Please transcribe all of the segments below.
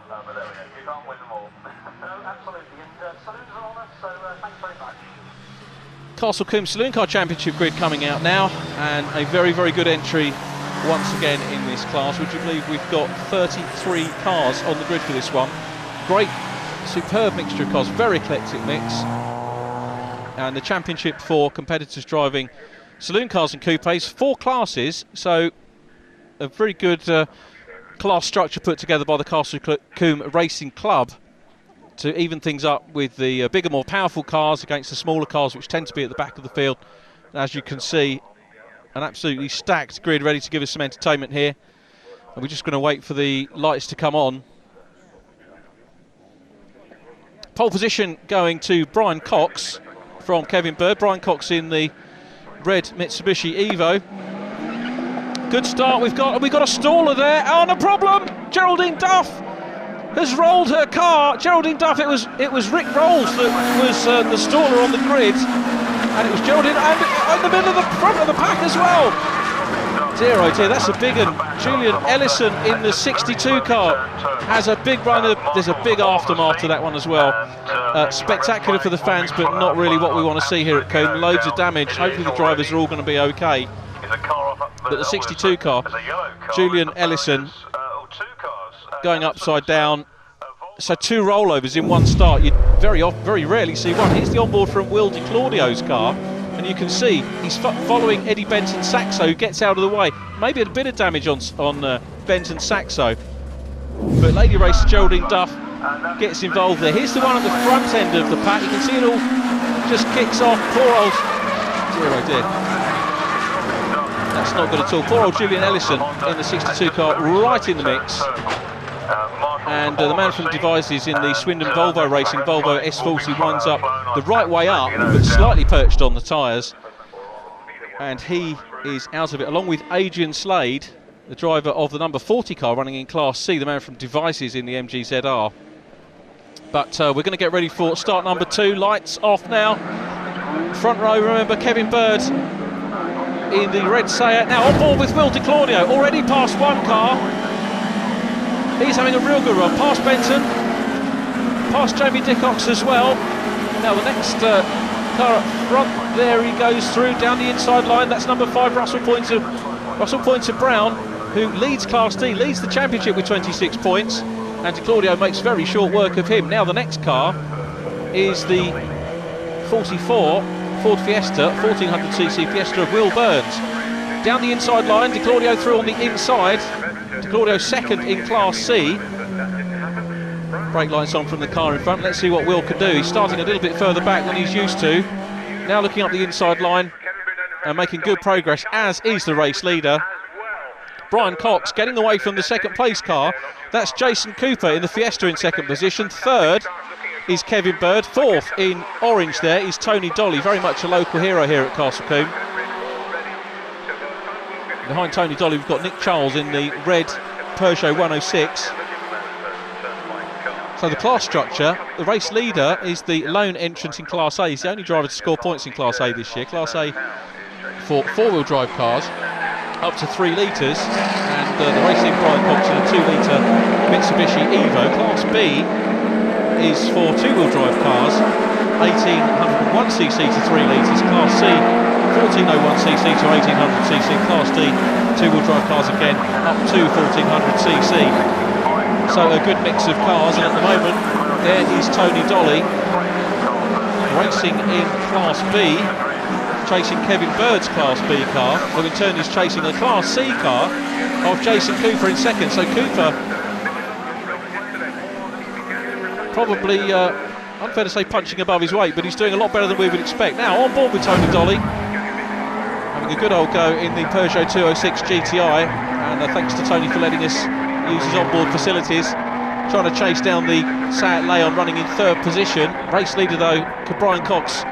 But there we go. You can't win them all. No, absolutely. And Saloon's on us, so thanks very much. Castle Combe Saloon Car Championship grid coming out now, and a very, very good entry once again in this class. Would you believe we've got 33 cars on the grid for this one? Great, superb mixture of cars, very eclectic mix. And the championship for competitors driving saloon cars and coupes, 4 classes, so a very good class structure put together by the Castle Combe Racing Club to even things up with the bigger, more powerful cars against the smaller cars, which tend to be at the back of the field. And as you can see, an absolutely stacked grid ready to give us some entertainment here. And we're just going to wait for the lights to come on. Pole position going to Brian Cox from Kevin Bird. Brian Cox in the red Mitsubishi Evo. Good start we've got a staller there. Oh, no problem! Geraldine Duff has rolled her car. Geraldine Duff, it was Rick Rolls that was the staller on the grid, and it was Geraldine, and in the middle of the front of the pack as well. Dear oh dear, that's a big one. Julian Ellison in the 62 car has a big run. There's a big aftermath to that one as well. Spectacular for the fans, but not really what we want to see here at Combe. Loads of damage. Hopefully the drivers are all going to be okay. But the 62 car, Julian Ellison going upside down. So 2 rollovers in one start. You very rarely see one. Here's the onboard from Will Di Claudio's car, and you can see he's following Eddie Benton Saxo, who gets out of the way. Maybe a bit of damage on Benton Saxo, but Lady Racer Geraldine Duff gets involved there. Here's the one at the front end of the pack. You can see it all just kicks off. Poor old, dear oh dear. That's not good at all. Poor old Julian Ellison in the 62 car, right in the mix. And the man from Devices in the Swindon Volvo Racing Volvo S40 winds up the right way up, but slightly perched on the tyres. And he is out of it, along with Adrian Slade, the driver of the number 40 car running in Class C, the man from Devices in the MGZR. But we're going to get ready for start number 2. Lights off now. Front row, remember, Kevin Bird in the red Seat, now on board with Will Di Claudio, already past one car. He's having a real good run, past Benton, past Jamie Dickox as well. Now the next car up front, there he goes through down the inside line. That's number 5, Russell Pointer Brown, who leads Class D, leads the championship with 26 points, and Di Claudio makes very short work of him. Now the next car is the 44 Ford Fiesta, 1400cc Fiesta of Will Burns. Down the inside line, Di Claudio through on the inside. Di Claudio second in Class C. Brake lights on from the car in front. Let's see what Will can do. He's starting a little bit further back than he's used to. Now looking up the inside line and making good progress, as is the race leader. Brian Cox getting away from the second place car. That's Jason Cooper in the Fiesta in second position. Third is Kevin Bird. Fourth in orange there is Tony Dolly, very much a local hero here at Castle Combe. Behind Tony Dolly we've got Nick Charles in the red Peugeot 106. So the class structure, the race leader is the lone entrant in Class A. He's the only driver to score points in Class A this year. Class A for 4-wheel drive cars up to 3 litres, and the racing Brian Cox in a 2-litre Mitsubishi Evo. Class B is for 2-wheel drive cars, 1801cc to 3 litres. Class C, 1401cc to 1800cc. Class D, 2-wheel drive cars again, up to 1400cc. So a good mix of cars, and at the moment there is Tony Dolly racing in Class B, chasing Kevin Bird's Class B car, who in turn is chasing a Class C car of Jason Cooper in second. So Cooper, probably unfair to say punching above his weight, but he's doing a lot better than we would expect. Now on board with Tony Dolly, having a good old go in the Peugeot 206 GTI, and thanks to Tony for letting us use his onboard facilities, trying to chase down the Seat Leon running in third position. Race leader though, Brian Cox,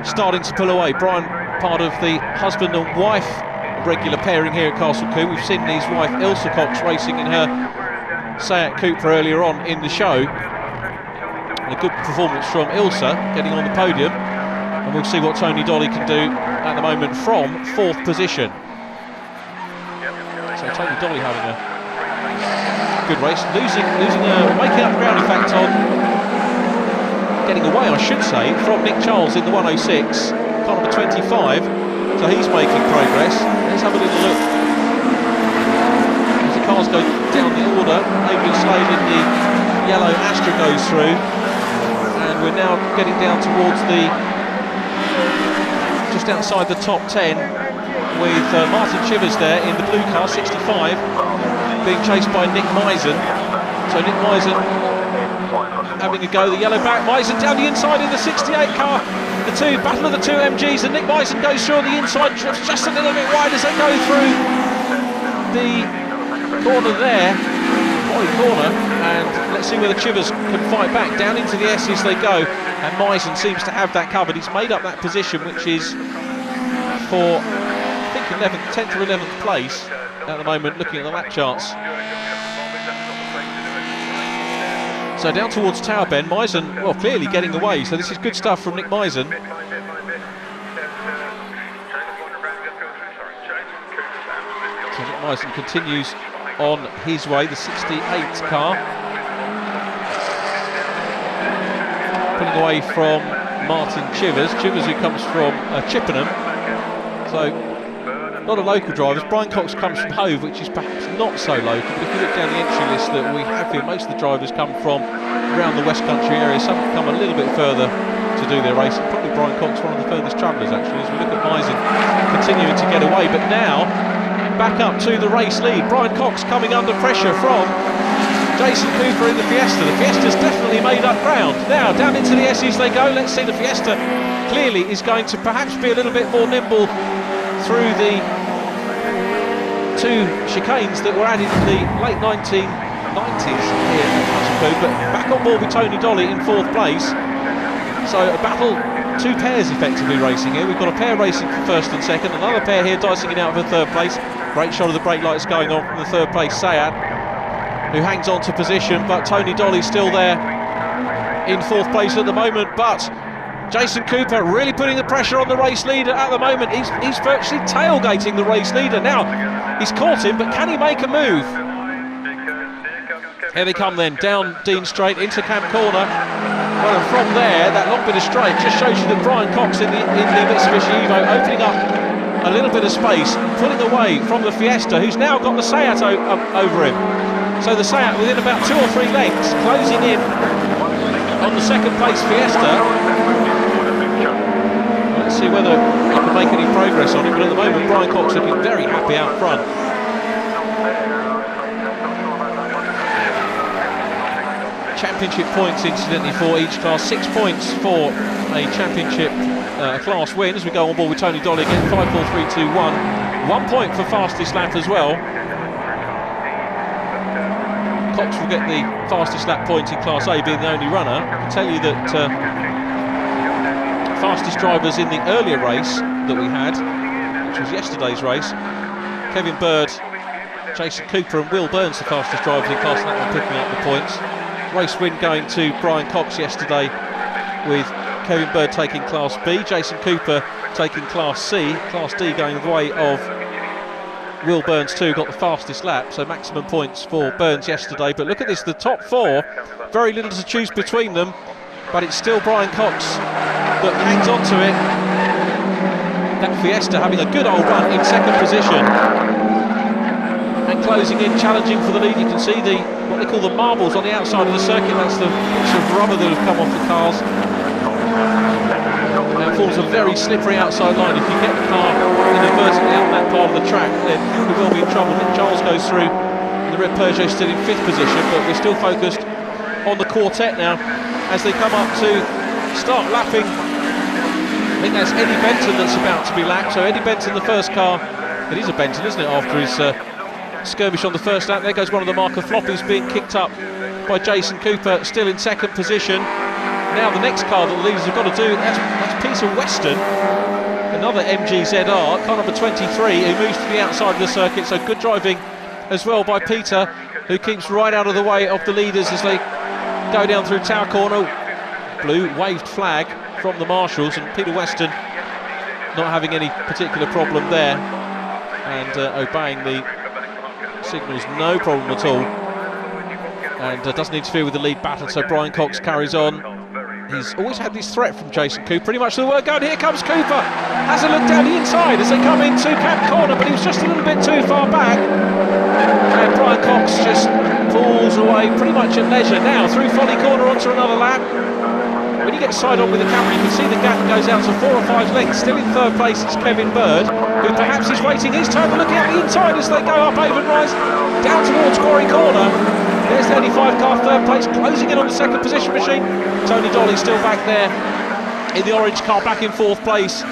starting to pull away. Brian, part of the husband and wife regular pairing here at Castle Combe. We've seen his wife Ilsa Cox racing in her Seat Cooper earlier on in the show. And a good performance from Ilsa, getting on the podium. And we'll see what Tony Dolly can do at the moment from fourth position. So Tony Dolly having a good race, making up ground in fact on, getting away I should say, from Nick Charles in the 106, car number 25, so he's making progress. Let's have a little look as the cars go down the order. Adrian Slade in the yellow Astra goes through, and we're now getting down towards the, just outside the top 10, with Martin Chivers there in the blue car, 65, being chased by Nick Misen. So Nick Misen having a go, the yellow back, Misen down the inside in the 68 car. The battle of the two MGs, and Nick Misen goes through on the inside, drifts just a little bit wide as they go through the corner there, body corner, and let's see whether Chivers can fight back. Down into the S's they go, and Misen seems to have that covered. He's made up that position, which is for, I think, 10th or 11th place at the moment, looking at the lap charts. So down towards Tower Bend, Misen, well, clearly getting away, so this is good stuff from Nick Misen. So Nick Misen continues on his way, the 68 car. Pulling away from Martin Chivers who comes from Chippenham. So a lot of local drivers. Brian Cox comes from Hove, which is perhaps not so local, but if you look down the entry list that we have here, most of the drivers come from around the West Country area. Some come a little bit further to do their racing. Probably Brian Cox, one of the furthest travellers actually, as we look at Misen continuing to get away. But now back up to the race lead. Brian Cox coming under pressure from Jason Cooper in the Fiesta. The Fiesta's definitely made up ground. Now down into the S's they go. Let's see, the Fiesta clearly is going to perhaps be a little bit more nimble through the two chicanes that were added in the late 1990s here at Combe. But back on board with Tony Dolly in 4th place. So a battle, two pairs effectively racing here. We've got a pair racing for 1st and 2nd, another pair here dicing it out for 3rd place. Great shot of the brake lights going on from the 3rd place Sayat, who hangs on to position, but Tony Dolly's still there in 4th place at the moment. But Jason Cooper really putting the pressure on the race leader at the moment. He's virtually tailgating the race leader. Now, he's caught him, but can he make a move? Here they come then, down Dean Straight into Camp Corner. Well, and from there, that long bit of straight just shows you that Brian Cox in the Mitsubishi Evo opening up a little bit of space, pulling away from the Fiesta, who's now got the Sayat over him. So the Sayat within about 2 or 3 lengths, closing in on the 2nd place Fiesta. Let's see whether he can make any progress on it, but at the moment Brian Cox looking very happy out front. Championship points incidentally for each class, 6 points for a championship class win as we go on board with Tony Dolly again. 5, 4, 3, 2, 1. 1 point for fastest lap as well. Cox will get the fastest lap point in Class A, being the only runner. I can tell you that fastest drivers in the earlier race that we had, which was yesterday's race, Kevin Bird, Jason Cooper and Will Burns, the fastest drivers in Class A, were picking up the points. Race win going to Brian Cox yesterday, with Kevin Bird taking Class B, Jason Cooper taking Class C, Class D going the way of Will Burns too, got the fastest lap, so maximum points for Burns yesterday. But look at this, the top 4, very little to choose between them, but it's still Brian Cox that hangs on to it. That Fiesta having a good old run in 2nd position and closing in, challenging for the lead. You can see what they call the marbles on the outside of the circuit. That's the bits of rubber that have come off the cars. Now it forms a very slippery outside line. If you get the car inadvertently out that part of the track, then we will be in trouble. Nick Charles goes through, and the red Peugeot still in 5th position, but we're still focused on the quartet now as they come up to start lapping. I think that's Eddie Benton that's about to be lapped. So Eddie Benton, the first car, it is a Benton, isn't it, after his skirmish on the first lap. There goes one of the marker floppies being kicked up by Jason Cooper, still in 2nd position. Now the next car that the leaders have got to do, that's Peter Weston, another MG ZR, car number 23, who moves to the outside of the circuit. So good driving as well by Peter, who keeps right out of the way of the leaders as they go down through Tower Corner. Blue waved flag from the marshals, and Peter Weston not having any particular problem there, and obeying the signals, no problem at all. and doesn't interfere with the lead battle, so Brian Cox carries on. He's always had this threat from Jason Cooper, pretty much the word going. Here comes Cooper, has a look down the inside as they come into Camp Corner, but he was just a little bit too far back, and Brian Cox just pulls away pretty much at leisure. Now through Folly Corner onto another lap. When you get side on with the camera, you can see the gap goes out to 4 or 5 lengths. Still in third place is Kevin Bird, who perhaps is waiting his turn, looking at the inside as they go up Avon Rise down towards Quarry Corner. There's the 85 car third place, closing in on the second position machine. Tony Dolly still back there in the orange car, back in fourth place,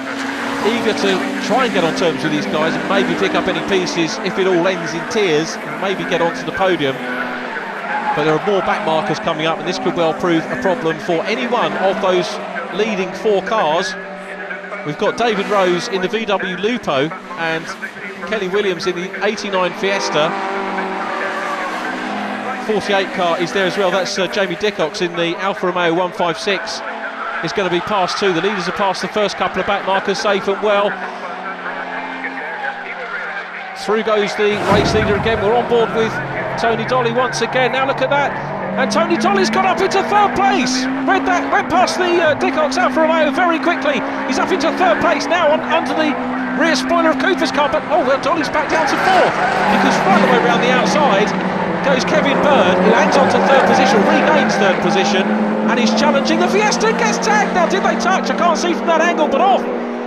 eager to try and get on terms with these guys and maybe pick up any pieces if it all ends in tears, and maybe get onto the podium. But there are more back markers coming up, and this could well prove a problem for any one of those leading 4 cars. We've got David Rose in the VW Lupo and Kelly Williams in the 89 Fiesta. 48 car is there as well. That's Jamie Dickox in the Alfa Romeo 156. Is going to be passed too. The leaders have passed the first couple of back markers safe and well. Through goes the race leader again. We're on board with Tony Dolly once again. Now look at that, and Tony Dolly's got up into third place. Went past the Dickox Alfa Romeo very quickly. He's up into third place now under the rear spoiler of Cooper's car, but well, Dolly's back down to 4th, because right the way around the outside goes Kevin Bird, who hangs on to third position, regains third position, and he's challenging the Fiesta. Gets tagged now. Did they touch? I can't see from that angle, but off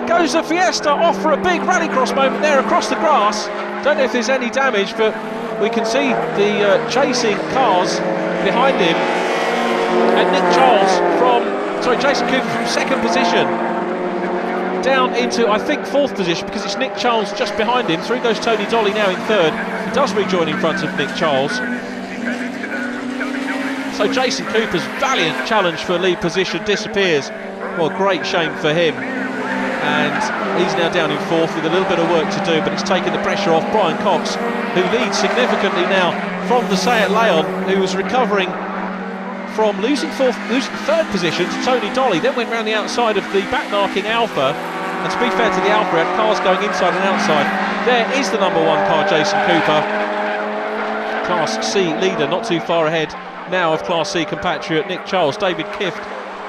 goes the Fiesta, off for a big rallycross moment there across the grass. Don't know if there's any damage, but we can see the chasing cars behind him, and Jason Cooper from second position down into, I think, 4th position, because it's Nick Charles just behind him. Through goes Tony Dolly now in 3rd. He does rejoin in front of Nick Charles. So Jason Cooper's valiant challenge for lead position disappears. Well, great shame for him. And he's now down in 4th with a little bit of work to do, but it's taken the pressure off Brian Cox, who leads significantly now from the Seat Leon, who was recovering from losing 3rd position to Tony Dolly, then went round the outside of the back-marking Alfa. And to be fair to the Alfa, had cars going inside and outside. There is the number 1 car, Jason Cooper, Class C leader, not too far ahead now of Class C compatriot Nick Charles. David Kift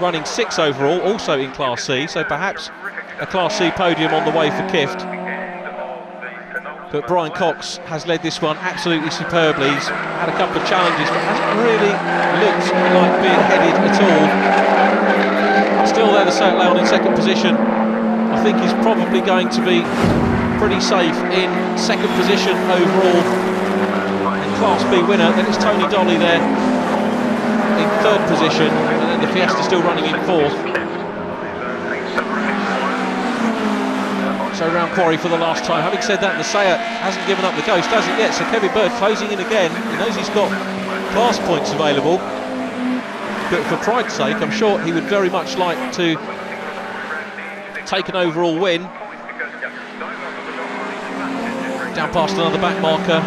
running 6th overall, also in Class C, so perhaps a Class C podium on the way for Kift. But Brian Cox has led this one absolutely superbly. He's had a couple of challenges, but hasn't really looked like being headed at all. Still there, the Seat Leon in second position. I think he's probably going to be pretty safe in second position overall. And Class B winner, then it's Tony Dolly there in third position, and then the Fiesta still running in 4th. So round Quarry for the last time. Having said that, the Seat hasn't given up the ghost, has it yet? So Kevin Bird closing in again. He knows he's got class points available, but for pride's sake, I'm sure he would very much like to take an overall win. Down past another back marker.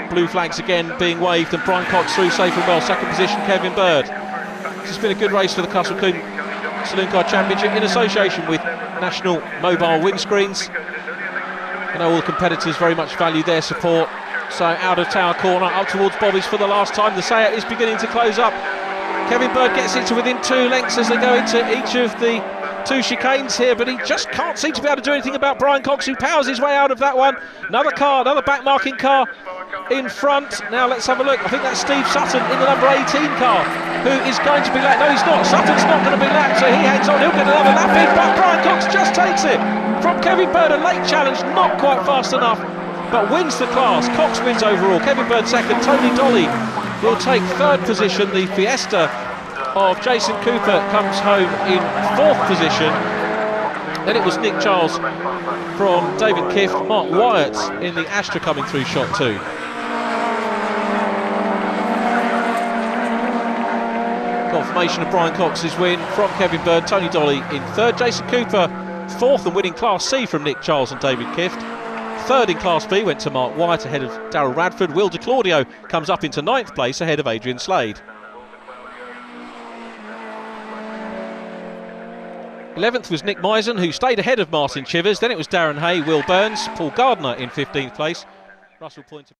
Blue flags again being waved, and Brian Cox through safe and well. Second position, Kevin Bird. This has been a good race for the Castle Combe Saloon Car Championship in association with National Mobile Windscreens. I know all the competitors very much value their support. So out of Tower Corner, up towards Bobby's for the last time. The Seat is beginning to close up. Kevin Bird gets it to within 2 lengths as they go into each of the 2 chicanes here, but he just can't seem to be able to do anything about Brian Cox, who powers his way out of that one. Another car, another back marking car in front. Now let's have a look. I think that's Steve Sutton in the number 18 car, who is going to be lapped. No, he's not. Sutton's not going to be lapped, so he hangs on. He'll get another lap in, but Brian Cox just takes it from Kevin Bird. A late challenge, not quite fast enough, but wins the class. Cox wins overall. Kevin Bird second. Tony Dolly will take third position. The Fiesta of Jason Cooper comes home in 4th position. Then it was Nick Charles from David Kift. Mark Wyatt in the Astra coming through shot 2. Confirmation of Brian Cox's win from Kevin Bird. Tony Dolly in 3rd. Jason Cooper 4th and winning Class C from Nick Charles and David Kift. 3rd in Class B went to Mark Wyatt ahead of Darryl Radford. Will De Claudio comes up into 9th place ahead of Adrian Slade. 11th was Nick Misen, who stayed ahead of Martin Chivers. Then it was Darren Hay, Will Burns, Paul Gardner in 15th place. Russell Pointer.